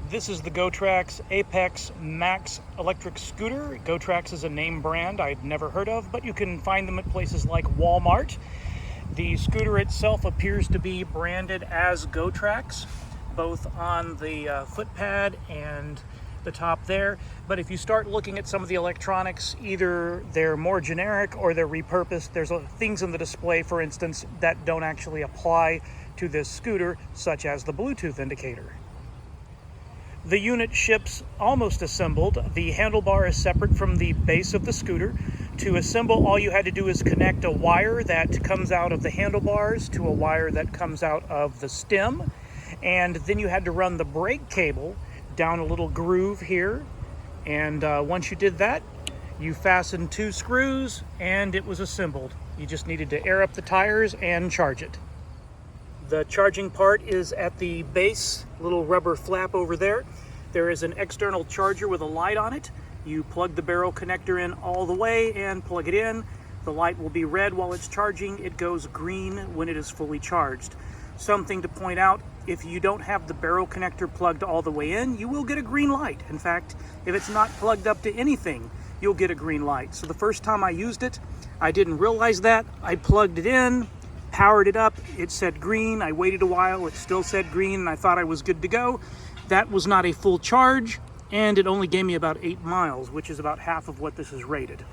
This is the Gotrax Apex Max electric scooter. Gotrax is a name brand I'd never heard of, but you can find them at places like Walmart. The scooter itself appears to be branded as Gotrax, both on the foot pad and the top there. But if you start looking at some of the electronics, either they're more generic or they're repurposed. There's things in the display, for instance, that don't actually apply to this scooter, such as the Bluetooth indicator. The unit ships almost assembled. The handlebar is separate from the base of the scooter. To assemble, all you had to do is connect a wire that comes out of the handlebars to a wire that comes out of the stem. And then you had to run the brake cable down a little groove here. And once you did that, you fastened 2 screws and it was assembled. You just needed to air up the tires and charge it. The charging part is at the base, little rubber flap over there. There is an external charger with a light on it. You plug the barrel connector in all the way and plug it in. The light will be red while it's charging. It goes green when it is fully charged. Something to point out, if you don't have the barrel connector plugged all the way in, you will get a green light. In fact, if it's not plugged up to anything, you'll get a green light. So the first time I used it, I didn't realize that. I plugged it in, powered it up, it said green. I waited a while, it still said green, and I thought I was good to go. That was not a full charge, and it only gave me about 8 miles, which is about half of what this is rated.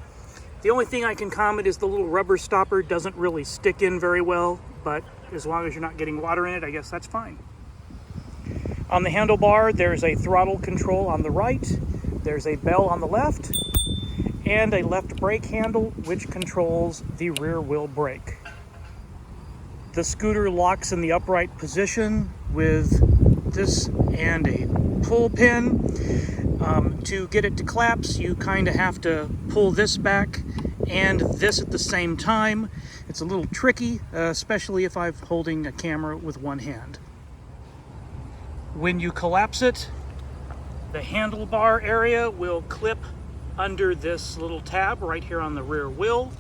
The only thing I can comment is the little rubber stopper doesn't really stick in very well, but as long as you're not getting water in it, I guess that's fine. On the handlebar, there's a throttle control on the right, there's a bell on the left, and a left brake handle, which controls the rear wheel brake. The scooter locks in the upright position with this and a pull pin. To get it to collapse, you kind of have to pull this back and this at the same time. It's a little tricky, especially if I'm holding a camera with one hand. When you collapse it, the handlebar area will clip under this little tab right here on the rear wheel.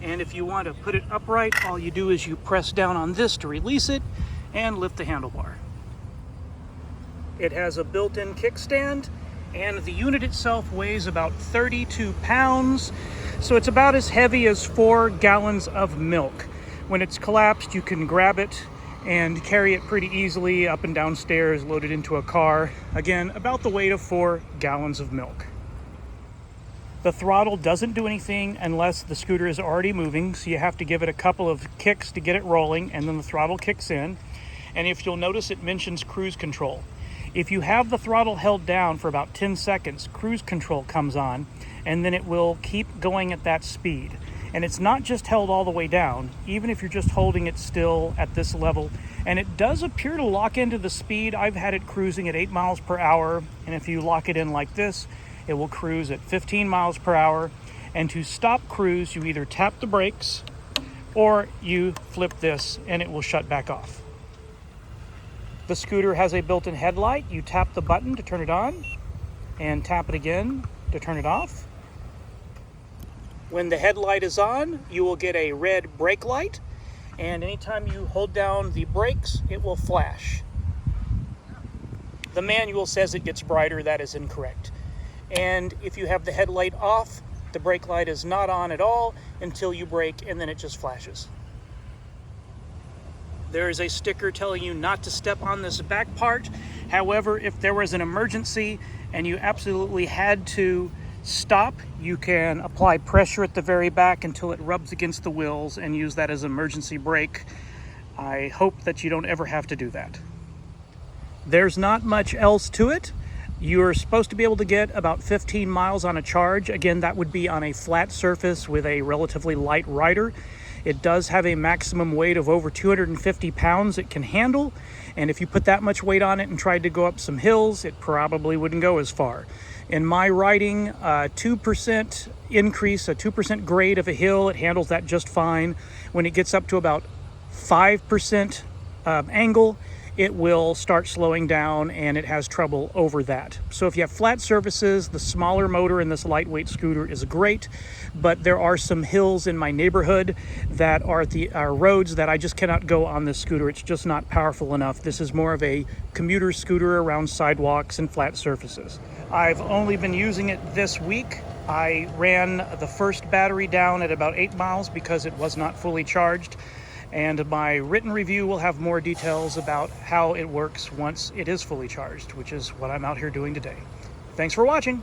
And if you want to put it upright, all you do is you press down on this to release it and lift the handlebar. It has a built-in kickstand, and the unit itself weighs about 32 pounds, so it's about as heavy as 4 gallons of milk. When it's collapsed, you can grab it and carry it pretty easily up and down stairs, load it into a car. Again, about the weight of 4 gallons of milk. The throttle doesn't do anything unless the scooter is already moving, so you have to give it a couple of kicks to get it rolling, and then the throttle kicks in. And if you'll notice, it mentions cruise control. If you have the throttle held down for about 10 seconds, cruise control comes on, and then it will keep going at that speed. And it's not just held all the way down, even if you're just holding it still at this level. And it does appear to lock into the speed. I've had it cruising at 8 miles per hour, and if you lock it in like this, it will cruise at 15 miles per hour. And to stop cruise, you either tap the brakes or you flip this and it will shut back off. The scooter has a built-in headlight. You tap the button to turn it on and tap it again to turn it off. When the headlight is on, you will get a red brake light, and anytime you hold down the brakes, it will flash. The manual says it gets brighter. That is incorrect. And if you have the headlight off, the brake light is not on at all until you brake, and then it just flashes. There is a sticker telling you not to step on this back part. However, if there was an emergency and you absolutely had to stop, you can apply pressure at the very back until it rubs against the wheels and use that as emergency brake. I hope that you don't ever have to do that. There's not much else to it. You're supposed to be able to get about 15 miles on a charge. Again, that would be on a flat surface with a relatively light rider. It does have a maximum weight of over 250 pounds it can handle. And if you put that much weight on it and tried to go up some hills, it probably wouldn't go as far. In my riding, 2% increase, a 2% grade of a hill, it handles that just fine. When it gets up to about 5% angle, it will start slowing down and it has trouble over that. So if you have flat surfaces, the smaller motor in this lightweight scooter is great, but there are some hills in my neighborhood that are roads that I just cannot go on this scooter. It's just not powerful enough. This is more of a commuter scooter around sidewalks and flat surfaces. I've only been using it this week. I ran the first battery down at about 8 miles because it was not fully charged. And my written review will have more details about how it works once it is fully charged, which is what I'm out here doing today. Thanks for watching.